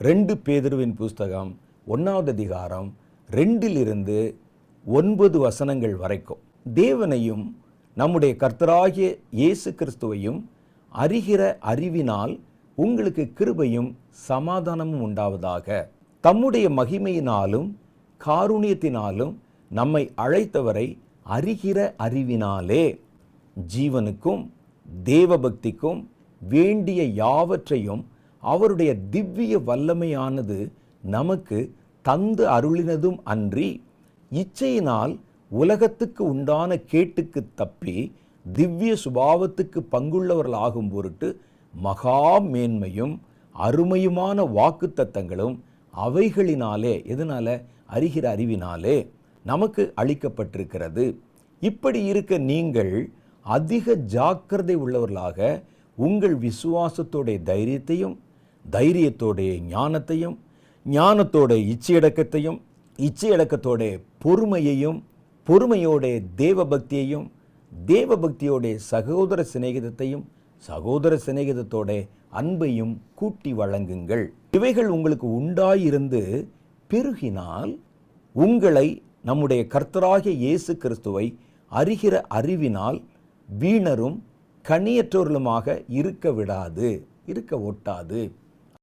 2 பேதுருவின் புஸ்தகம் 1வது அதிகாரம் 2 9 வசனங்கள் வரைக்கும் தேவனையும் நம்முடைய கர்த்தராகிய இயேசு கிறிஸ்துவையும் அறிகிற அறிவினால் உங்களுக்கு கிருபையும் சமாதானமும் உண்டாவதாக. தம்முடைய மகிமையினாலும் காருண்யத்தினாலும் நம்மை அழைத்தவரை அறிகிற அறிவினாலே ஜீவனுக்கும் தேவபக்திக்கும் வேண்டிய யாவற்றையும் அவருடைய திவ்ய வல்லமையானது நமக்கு தந்து அருளினதும் அன்றி, இச்சையினால் உலகத்துக்கு உண்டான கேட்டுக்கு தப்பி திவ்ய சுபாவத்துக்கு பங்குள்ளவர்களாகும் பொருட்டு மகா மேன்மையும் அருமையுமான வாக்குத்தத்தங்களும் அவைகளினாலே, எதனால? அறிகிற அறிவினாலே நமக்கு அளிக்கப்பட்டிருக்கிறது. இப்படி இருக்க நீங்கள் அதிக ஜாக்கிரதை உள்ளவர்களாக உங்கள் விசுவாசத்தோடைய தைரியத்தையும், தைரியத்தோடைய ஞானத்தையும், ஞானத்தோட இச்சையடக்கத்தையும், இச்சையடக்கத்தோட பொறுமையையும், பொறுமையோட தேவபக்தியையும், தேவபக்தியோட சகோதர சிநேகிதத்தையும், சகோதர சிநேகிதத்தோட அன்பையும் கூட்டி வழங்குங்கள். இவைகள் உங்களுக்கு உண்டாயிருந்து பெருகினால் உங்களை நம்முடைய கர்த்தராகிய இயேசு கிறிஸ்துவை அறிகிற அறிவினால் வீணரும் கனியற்றவர்களுமாக இருக்க ஒட்டாது.